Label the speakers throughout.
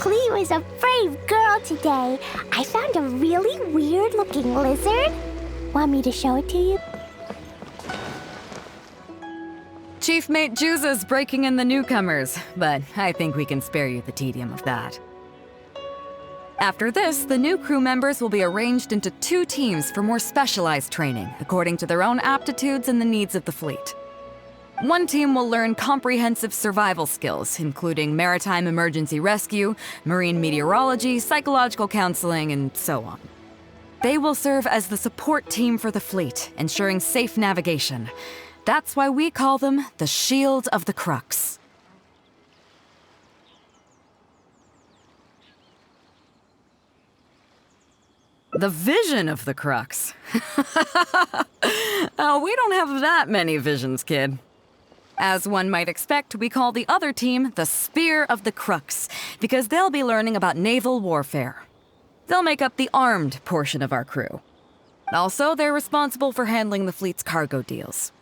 Speaker 1: Cleo is a brave girl today. I found a really weird-looking lizard. Want me to show it to you?
Speaker 2: Chief Mate Juza's breaking in the newcomers, but I think we can spare you the tedium of that. After this, the new crew members will be arranged into 2 teams for more specialized training, according to their own aptitudes and the needs of the fleet. One team will learn comprehensive survival skills, including maritime emergency rescue, marine meteorology, psychological counseling, and so on. They will serve as the support team for the fleet, ensuring safe navigation. That's why we call them the Shield of the Crux. The vision of the Crux. Oh, we don't have that many visions, kid. As one might expect, we call the other team the Spear of the Crux, because they'll be learning about naval warfare. They'll make up the armed portion of our crew. Also, they're responsible for handling the fleet's cargo deals.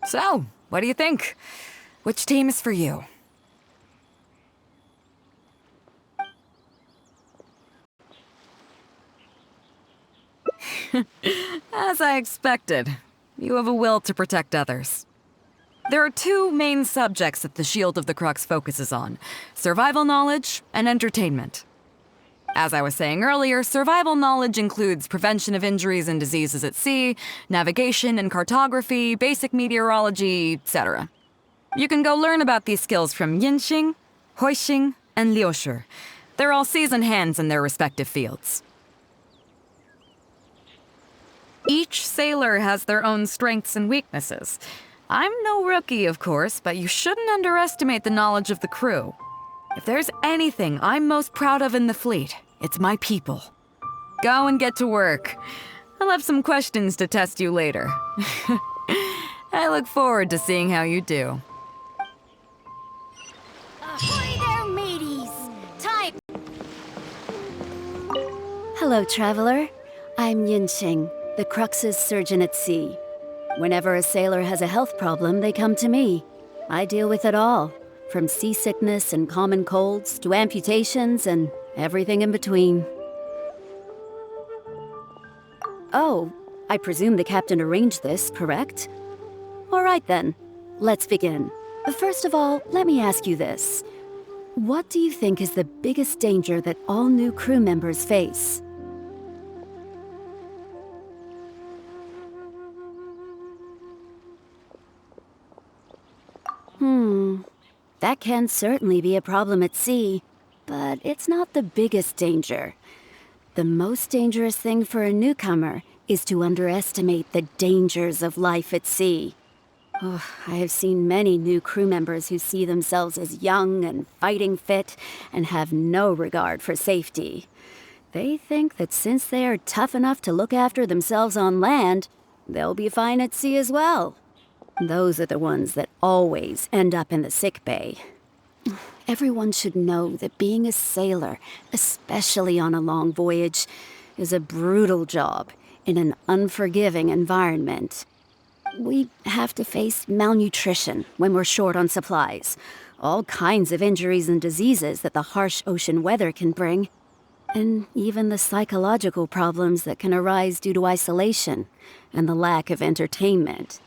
Speaker 2: So, what do you think? Which team is for you? As I expected, you have a will to protect others. There are 2 main subjects that the Shield of the Crux focuses on: survival knowledge and entertainment. As I was saying earlier, survival knowledge includes prevention of injuries and diseases at sea, navigation and cartography, basic meteorology, etc. You can go learn about these skills from Genshin, Huixing, and Liushi. They're all seasoned hands in their respective fields. Each sailor has their own strengths and weaknesses. I'm no rookie, of course, but you shouldn't underestimate the knowledge of the crew. If there's anything I'm most proud of in the fleet, it's my people. Go and get to work. I'll have some questions to test you later. I look forward to seeing how you do.
Speaker 1: Ahoy there, mateys! Time!
Speaker 3: Hello, traveler. I'm Yinxing, the Crux's surgeon at sea. Whenever a sailor has a health problem, they come to me. I deal with it all, from seasickness and common colds to amputations and everything in between. Oh, I presume the captain arranged this, correct? All right then, let's begin. First of all, let me ask you this. What do you think is the biggest danger that all new crew members face? That can certainly be a problem at sea, but it's not the biggest danger. The most dangerous thing for a newcomer is to underestimate the dangers of life at sea. Oh, I have seen many new crew members who see themselves as young and fighting fit and have no regard for safety. They think that since they are tough enough to look after themselves on land, they'll be fine at sea as well. Those are the ones that always end up in the sick bay. Everyone should know that being a sailor, especially on a long voyage, is a brutal job in an unforgiving environment. We have to face malnutrition when we're short on supplies, all kinds of injuries and diseases that the harsh ocean weather can bring, and even the psychological problems that can arise due to isolation and the lack of entertainment.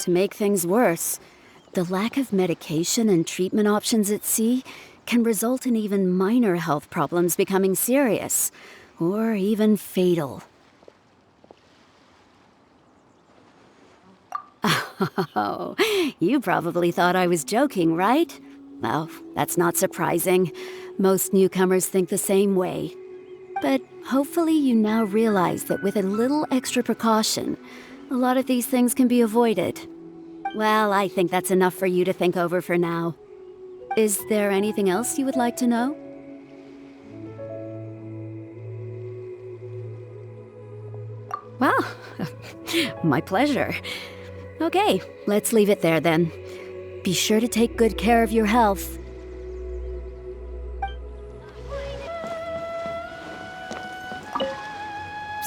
Speaker 3: To make things worse, the lack of medication and treatment options at sea can result in even minor health problems becoming serious, or even fatal. Oh, you probably thought I was joking, right? Well, that's not surprising. Most newcomers think the same way. But hopefully you now realize that with a little extra precaution, a lot of these things can be avoided. Well, I think that's enough for you to think over for now. Is there anything else you would like to know? Well, my pleasure. Okay, let's leave it there then. Be sure to take good care of your health.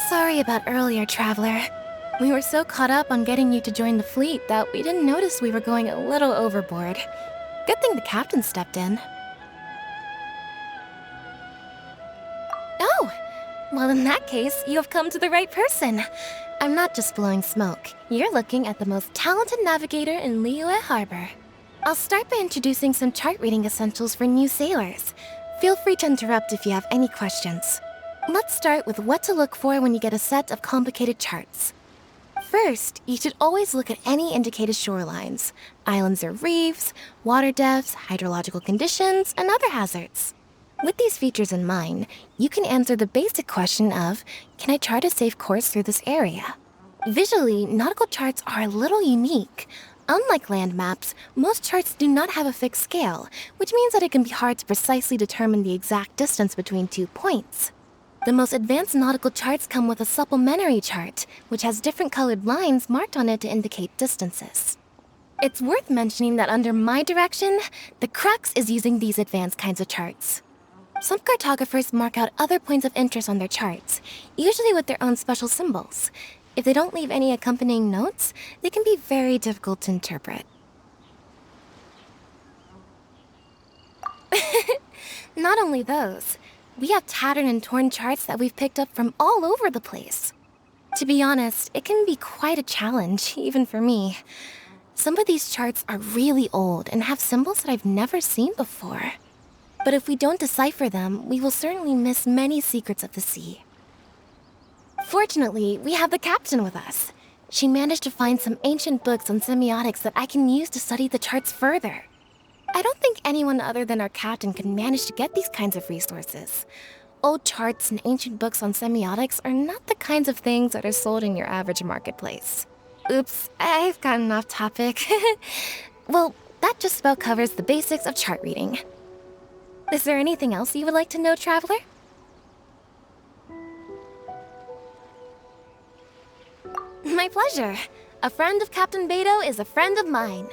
Speaker 4: Sorry about earlier, traveler. We were so caught up on getting you to join the fleet that we didn't notice we were going a little overboard. Good thing the captain stepped in. Well, in that case, you have come to the right person. I'm not just blowing smoke. You're looking at the most talented navigator in Liyue Harbor. I'll start by introducing some chart reading essentials for new sailors. Feel free to interrupt if you have any questions. Let's start with what to look for when you get a set of complicated charts. First, you should always look at any indicated shorelines, islands or reefs, water depths, hydrological conditions, and other hazards. With these features in mind, you can answer the basic question of, can I chart a safe course through this area? Visually, nautical charts are a little unique. Unlike land maps, most charts do not have a fixed scale, which means that it can be hard to precisely determine the exact distance between 2 points. The most advanced nautical charts come with a supplementary chart, which has different colored lines marked on it to indicate distances. It's worth mentioning that under my direction, the Crux is using these advanced kinds of charts. Some cartographers mark out other points of interest on their charts, usually with their own special symbols. If they don't leave any accompanying notes, they can be very difficult to interpret. Not only those, we have tattered and torn charts that we've picked up from all over the place. To be honest, it can be quite a challenge, even for me. Some of these charts are really old and have symbols that I've never seen before. But if we don't decipher them, we will certainly miss many secrets of the sea. Fortunately, we have the captain with us. She managed to find some ancient books on semiotics that I can use to study the charts further. I don't think anyone other than our captain could manage to get these kinds of resources. Old charts and ancient books on semiotics are not the kinds of things that are sold in your average marketplace. Oops, I've gotten off topic. Well, that just about covers the basics of chart reading. Is there anything else you would like to know, traveler? My pleasure. A friend of Captain Beidou is a friend of mine.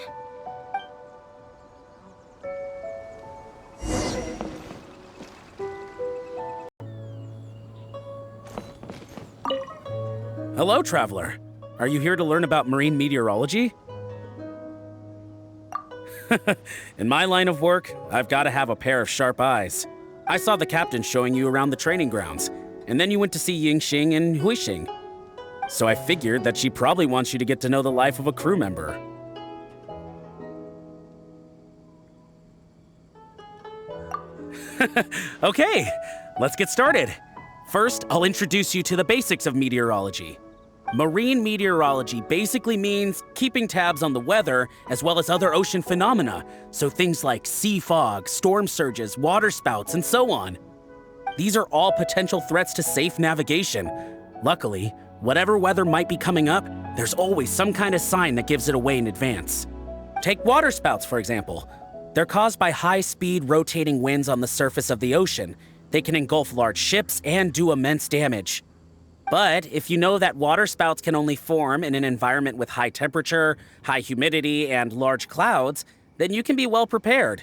Speaker 5: Hello, traveler. Are you here to learn about marine meteorology? In my line of work, I've got to have a pair of sharp eyes. I saw the captain showing you around the training grounds, and then you went to see Yingxing and Huixing. So I figured that she probably wants you to get to know the life of a crew member. Okay, let's get started. First, I'll introduce you to the basics of meteorology. Marine meteorology basically means keeping tabs on the weather as well as other ocean phenomena, so things like sea fog, storm surges, water spouts, and so on. These are all potential threats to safe navigation. Luckily, whatever weather might be coming up, there's always some kind of sign that gives it away in advance. Take water spouts, for example. They're caused by high-speed rotating winds on the surface of the ocean. They can engulf large ships and do immense damage. But if you know that water spouts can only form in an environment with high temperature, high humidity, and large clouds, then you can be well prepared.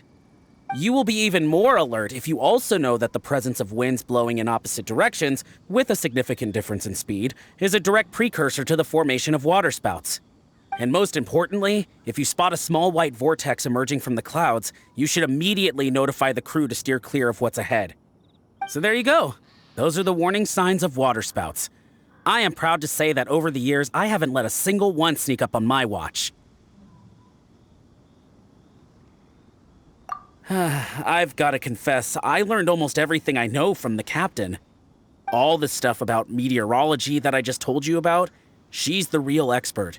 Speaker 5: You will be even more alert if you also know that the presence of winds blowing in opposite directions, with a significant difference in speed, is a direct precursor to the formation of water spouts. And most importantly, if you spot a small white vortex emerging from the clouds, you should immediately notify the crew to steer clear of what's ahead. So there you go. Those are the warning signs of water spouts. I am proud to say that over the years, I haven't let a single one sneak up on my watch. I've got to confess, I learned almost everything I know from the captain. All the stuff about meteorology that I just told you about, she's the real expert.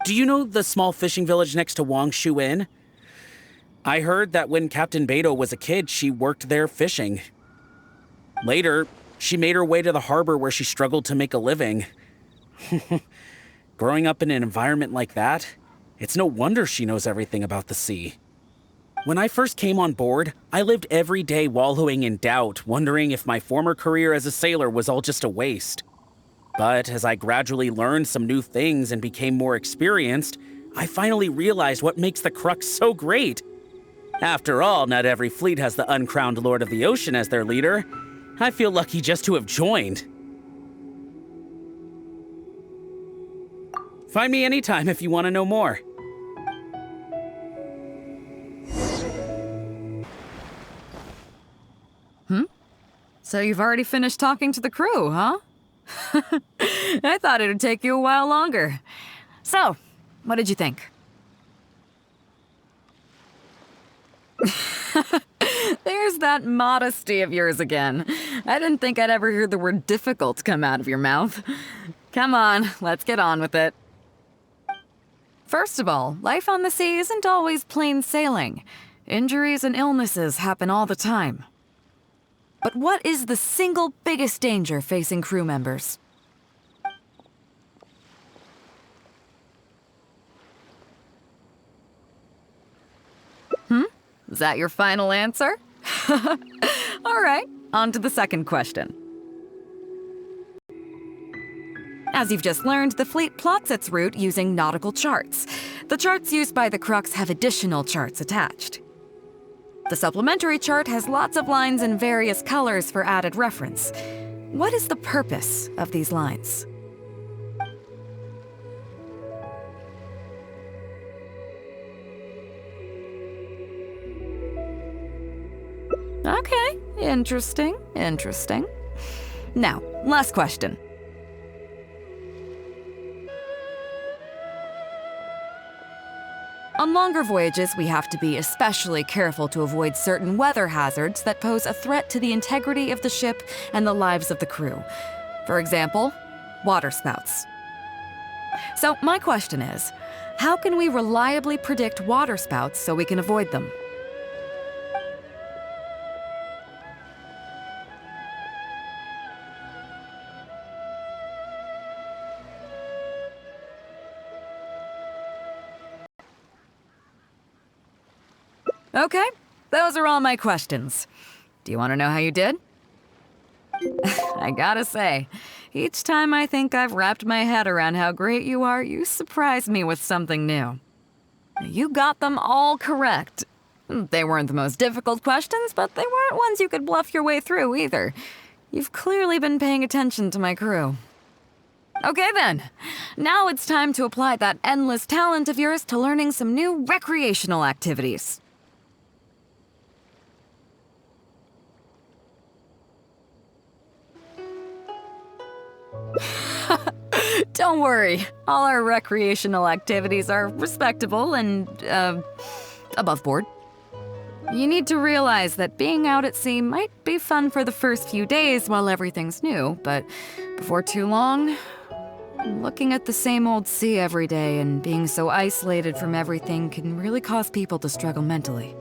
Speaker 5: Do you know the small fishing village next to Wangshu Inn? I heard that when Captain Beidou was a kid, she worked there fishing. Later, she made her way to the harbor where she struggled to make a living. Growing up in an environment like that, it's no wonder she knows everything about the sea. When I first came on board, I lived every day wallowing in doubt, wondering if my former career as a sailor was all just a waste. But as I gradually learned some new things and became more experienced, I finally realized what makes the Crux so great. After all, not every fleet has the uncrowned Lord of the Ocean as their leader. I feel lucky just to have joined. Find me anytime if you want to know more.
Speaker 2: So you've already finished talking to the crew, huh? I thought it'd take you a while longer. So, what did you think? There's that modesty of yours again. I didn't think I'd ever hear the word difficult come out of your mouth. Come on, let's get on with it. First of all, life on the sea isn't always plain sailing. Injuries and illnesses happen all the time. But what is the single biggest danger facing crew members? Is that your final answer? All right, on to the second question. As you've just learned, the fleet plots its route using nautical charts. The charts used by the Crux have additional charts attached. The supplementary chart has lots of lines in various colors for added reference. What is the purpose of these lines? Okay, interesting. Now, last question. On longer voyages, we have to be especially careful to avoid certain weather hazards that pose a threat to the integrity of the ship and the lives of the crew. For example, waterspouts. So my question is, how can we reliably predict waterspouts so we can avoid them? Okay, those are all my questions. Do you want to know how you did? I gotta say, each time I think I've wrapped my head around how great you are, you surprise me with something new. You got them all correct. They weren't the most difficult questions, but they weren't ones you could bluff your way through either. You've clearly been paying attention to my crew. Okay then, now it's time to apply that endless talent of yours to learning some new recreational activities. Don't worry, all our recreational activities are respectable and, above board. You need to realize that being out at sea might be fun for the first few days while everything's new, but before too long, looking at the same old sea every day and being so isolated from everything can really cause people to struggle mentally.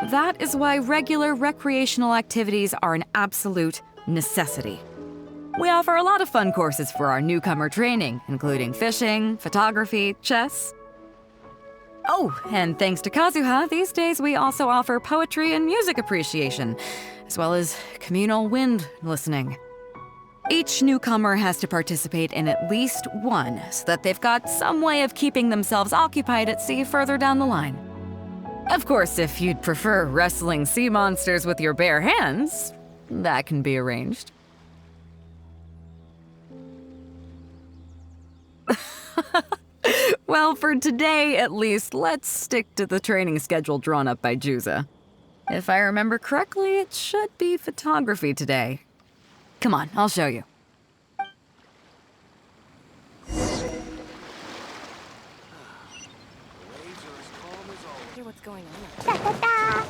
Speaker 2: That is why regular recreational activities are an absolute necessity. We offer a lot of fun courses for our newcomer training, including fishing, photography, chess. Oh, and thanks to Kazuha, these days we also offer poetry and music appreciation, as well as communal wind listening. Each newcomer has to participate in at least one, so that they've got some way of keeping themselves occupied at sea further down the line. Of course, if you'd prefer wrestling sea monsters with your bare hands, that can be arranged. Well, for today at least, let's stick to the training schedule drawn up by Juza. If I remember correctly, it should be photography today. Come on, I'll show you.
Speaker 4: What's going on?
Speaker 1: Da, da, da.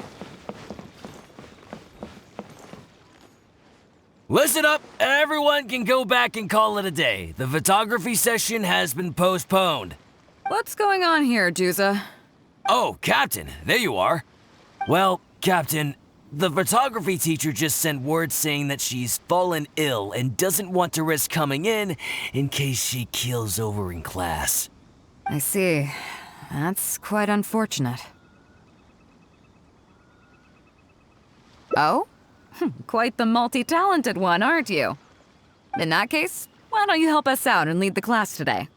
Speaker 6: Listen up! Everyone can go back and call it a day. The photography session has been postponed.
Speaker 2: What's going on here, Juza?
Speaker 6: Oh, Captain, there you are. Well, Captain, the photography teacher just sent word saying that she's fallen ill and doesn't want to risk coming in case she keels over in class.
Speaker 2: I see. That's quite unfortunate. Oh? Quite the multi-talented one, aren't you? In that case, why don't you help us out and lead the class today?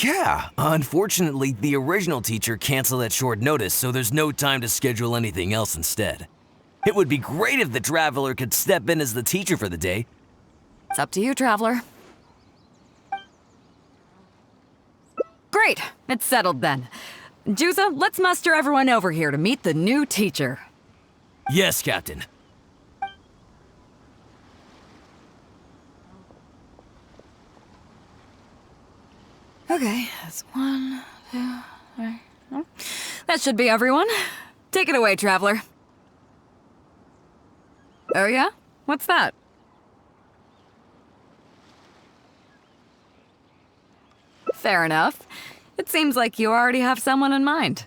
Speaker 6: Yeah, unfortunately, the original teacher canceled at short notice, so there's no time to schedule anything else instead. It would be great if the Traveler could step in as the teacher for the day.
Speaker 2: It's up to you, Traveler. Great, it's settled then. Juza, let's muster everyone over here to meet the new teacher.
Speaker 6: Yes, Captain.
Speaker 2: Okay, that's 1, 2, 3. Oh, that should be everyone. Take it away, traveler. Oh yeah? What's that? Fair enough. It seems like you already have someone in mind.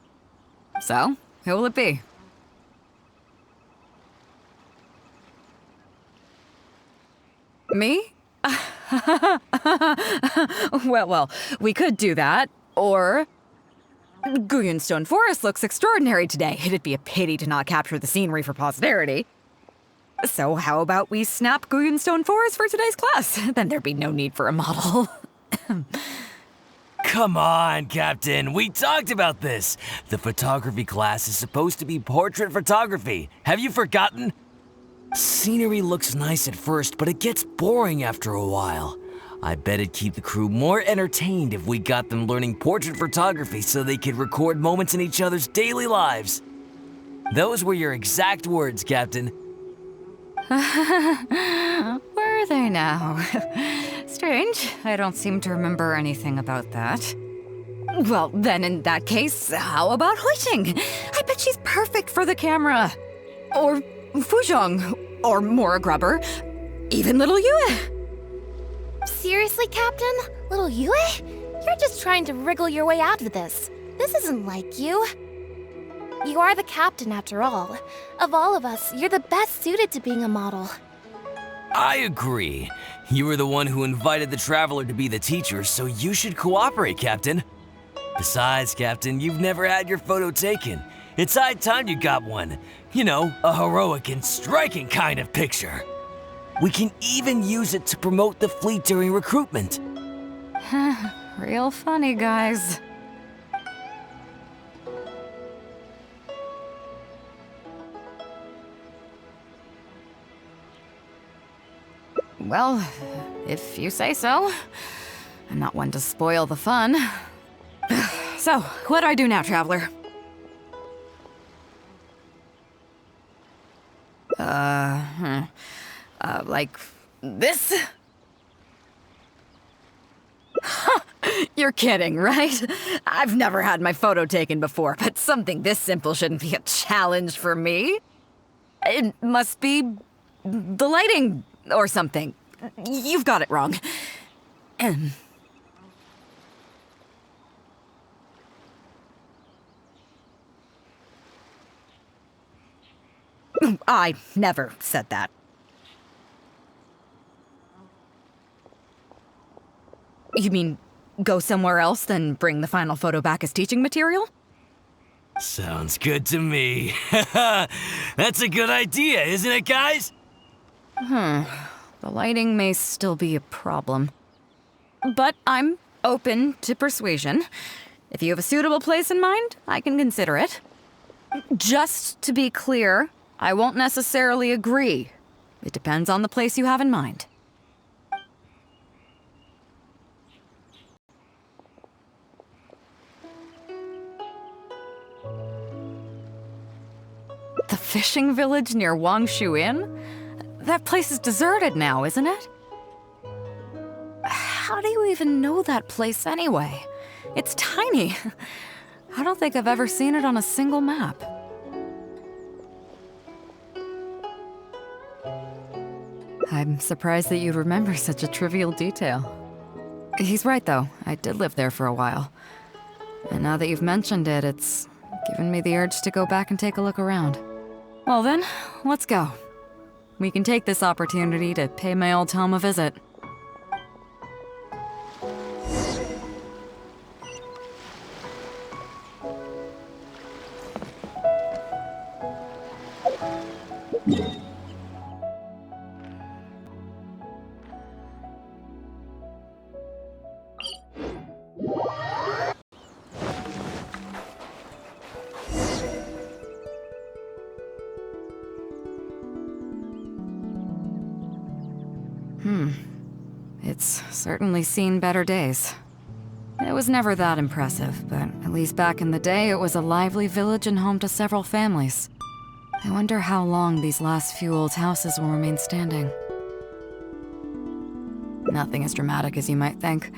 Speaker 2: So, who will it be? Me? Well, we could do that, or... Stone Forest looks extraordinary today. It'd be a pity to not capture the scenery for posterity. So how about we snap Stone Forest for today's class? Then there'd be no need for a model.
Speaker 6: Come on, Captain. We talked about this. The photography class is supposed to be portrait photography. Have you forgotten? Scenery looks nice at first, but it gets boring after a while. I bet it'd keep the crew more entertained if we got them learning portrait photography so they could record moments in each other's daily lives. Those were your exact words, Captain.
Speaker 2: Were they now? Strange. I don't seem to remember anything about that. Well, then in that case, how about Huixing? I bet she's perfect for the camera. Or Fuzhong. Or Mora Grubber. Even little Yue.
Speaker 4: Seriously, Captain? Little Yue? You're just trying to wriggle your way out of this. This isn't like you. You are the captain, after all. Of all of us, you're the best suited to being a model.
Speaker 6: I agree. You were the one who invited the traveler to be the teacher, so you should cooperate, Captain. Besides, Captain, you've never had your photo taken. It's high time you got one. You know, a heroic and striking kind of picture. We can even use it to promote the fleet during recruitment.
Speaker 2: Real funny, guys. Well, if you say so. I'm not one to spoil the fun. So, what do I do now, traveler? Like this? You're kidding, right? I've never had my photo taken before, but something this simple shouldn't be a challenge for me. It must be the lighting or something. You've got it wrong. I never said that. You mean go somewhere else, then bring the final photo back as teaching material?
Speaker 6: Sounds good to me. That's a good idea, isn't it, guys?
Speaker 2: The lighting may still be a problem. But I'm open to persuasion. If you have a suitable place in mind, I can consider it. Just to be clear, I won't necessarily agree. It depends on the place you have in mind. The fishing village near Wangshu Inn? That place is deserted now, isn't it? How do you even know that place anyway? It's tiny. I don't think I've ever seen it on a single map. I'm surprised that you'd remember such a trivial detail. He's right, though. I did live there for a while. And now that you've mentioned it, it's given me the urge to go back and take a look around. Well then, let's go. We can take this opportunity to pay my old home a visit. It's certainly seen better days. It was never that impressive, but at least back in the day, it was a lively village and home to several families. I wonder how long these last few old houses will remain standing. Nothing as dramatic as you might think.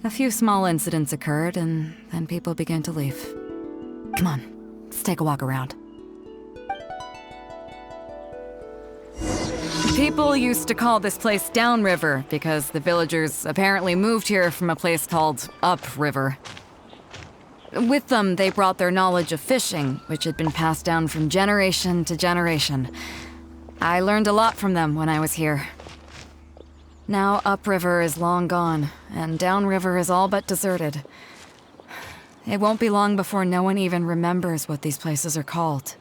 Speaker 2: A few small incidents occurred, and then people began to leave. Come on, let's take a walk around. People used to call this place Downriver because the villagers apparently moved here from a place called Upriver. With them, they brought their knowledge of fishing, which had been passed down from generation to generation. I learned a lot from them when I was here. Now Upriver is long gone, and Downriver is all but deserted. It won't be long before no one even remembers what these places are called.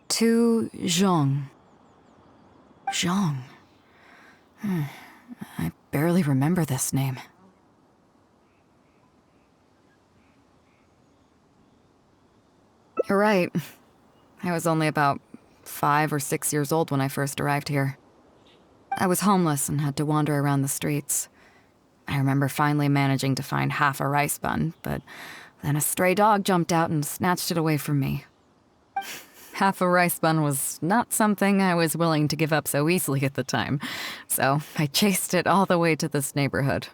Speaker 2: To Zhong. Zhong. I barely remember this name. You're right. I was only about 5 or 6 years old when I first arrived here. I was homeless and had to wander around the streets. I remember finally managing to find half a rice bun, but then a stray dog jumped out and snatched it away from me. Half a rice bun was not something I was willing to give up so easily at the time, so I chased it all the way to this neighborhood.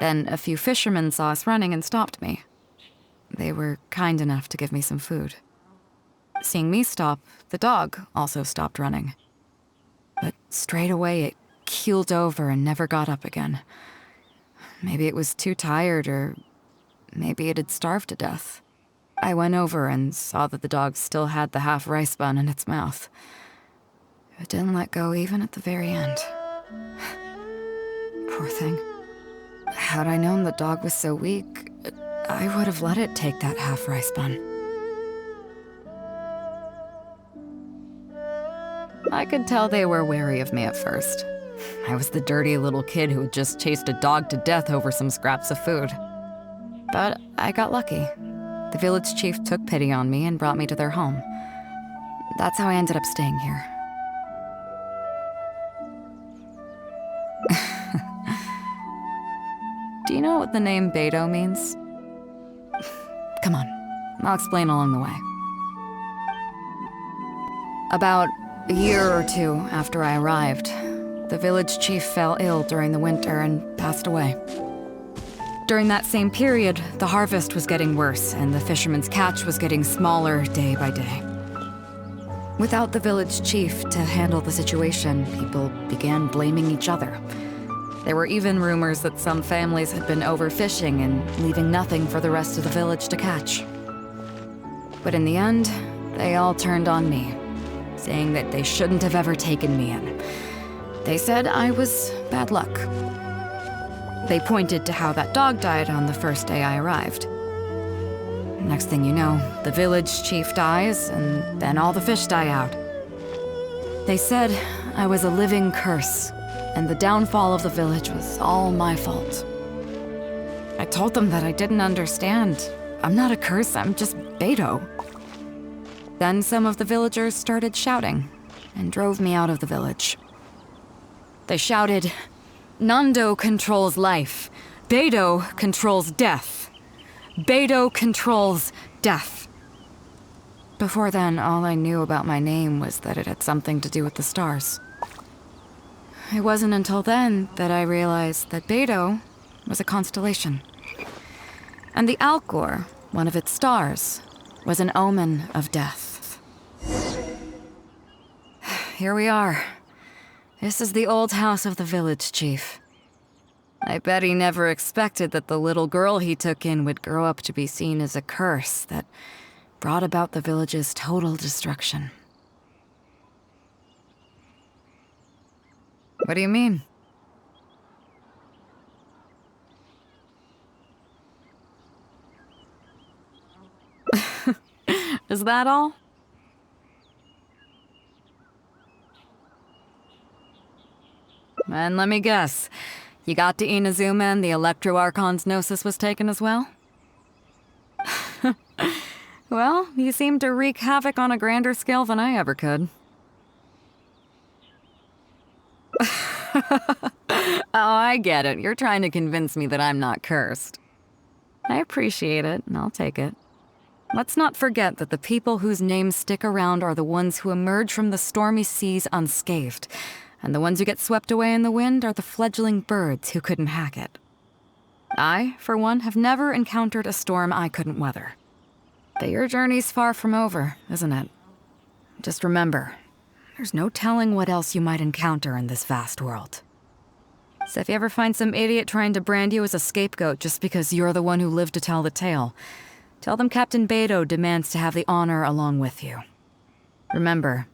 Speaker 2: Then a few fishermen saw us running and stopped me. They were kind enough to give me some food. Seeing me stop, the dog also stopped running. But straight away it keeled over and never got up again. Maybe it was too tired, or maybe it had starved to death. I went over and saw that the dog still had the half rice bun in its mouth. It didn't let go even at the very end. Poor thing. Had I known the dog was so weak, I would have let it take that half rice bun. I could tell they were wary of me at first. I was the dirty little kid who had just chased a dog to death over some scraps of food. But I got lucky. The village chief took pity on me and brought me to their home. That's how I ended up staying here. Do you know what the name Beidou means? Come on, I'll explain along the way. About a year or two after I arrived, the village chief fell ill during the winter and passed away. During that same period, the harvest was getting worse and the fishermen's catch was getting smaller day by day. Without the village chief to handle the situation, people began blaming each other. There were even rumors that some families had been overfishing and leaving nothing for the rest of the village to catch. But in the end, they all turned on me, saying that they shouldn't have ever taken me in. They said I was bad luck. They pointed to how that dog died on the first day I arrived. Next thing you know, the village chief dies, and then all the fish die out. They said I was a living curse, and the downfall of the village was all my fault. I told them that I didn't understand. I'm not a curse, I'm just Beidou. Then some of the villagers started shouting and drove me out of the village. They shouted, "Nando controls life. Beidou controls death. Beidou controls death." Before then, all I knew about my name was that it had something to do with the stars. It wasn't until then that I realized that Beidou was a constellation. And the Alcor, one of its stars, was an omen of death. Here we are. This is the old house of the village chief. I bet he never expected that the little girl he took in would grow up to be seen as a curse that brought about the village's total destruction. What do you mean? Is that all? And let me guess, you got to Inazuma and the Electro Archon's Gnosis was taken as well? Well, you seem to wreak havoc on a grander scale than I ever could. Oh, I get it. You're trying to convince me that I'm not cursed. I appreciate it, and I'll take it. Let's not forget that the people whose names stick around are the ones who emerge from the stormy seas unscathed. and the ones who get swept away in the wind are the fledgling birds who couldn't hack it. I, for one, have never encountered a storm I couldn't weather. But your journey's far from over, isn't it? Just remember, there's no telling what else you might encounter in this vast world. So if you ever find some idiot trying to brand you as a scapegoat just because you're the one who lived to tell the tale, tell them Captain Beidou demands to have the honor along with you. Remember,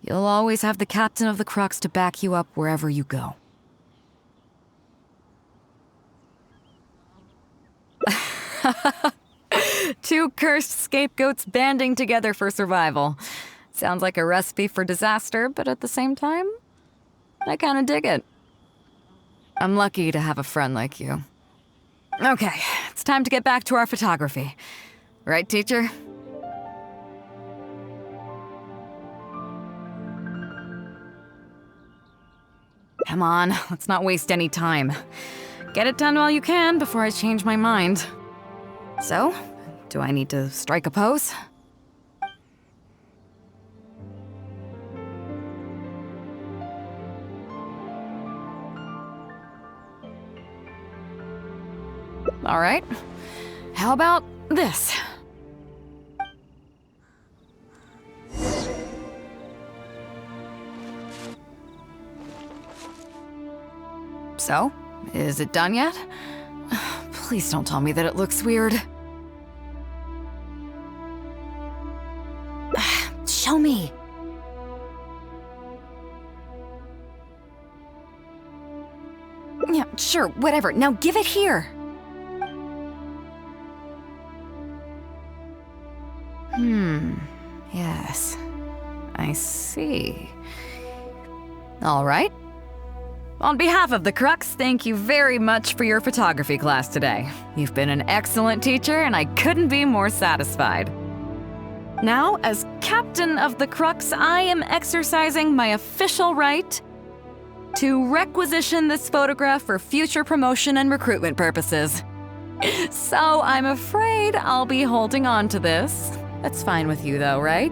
Speaker 2: you'll always have the captain of the Crux to back you up wherever you go. Two cursed scapegoats banding together for survival. Sounds like a recipe for disaster, but at the same time, I kinda dig it. I'm lucky to have a friend like you. Okay, it's time to get back to our photography. Right, teacher? Come on, let's not waste any time. Get it done while you can before I change my mind. So, do I need to strike a pose? All right. How about this? So, is it done yet? Please don't tell me that it looks weird. Show me. Yeah, sure, whatever. Now give it here. Yes. I see. All right. On behalf of the Crux, thank you very much for your photography class today. You've been an excellent teacher, and I couldn't be more satisfied. Now, as captain of the Crux, I am exercising my official right to requisition this photograph for future promotion and recruitment purposes. So I'm afraid I'll be holding on to this. That's fine with you though, right?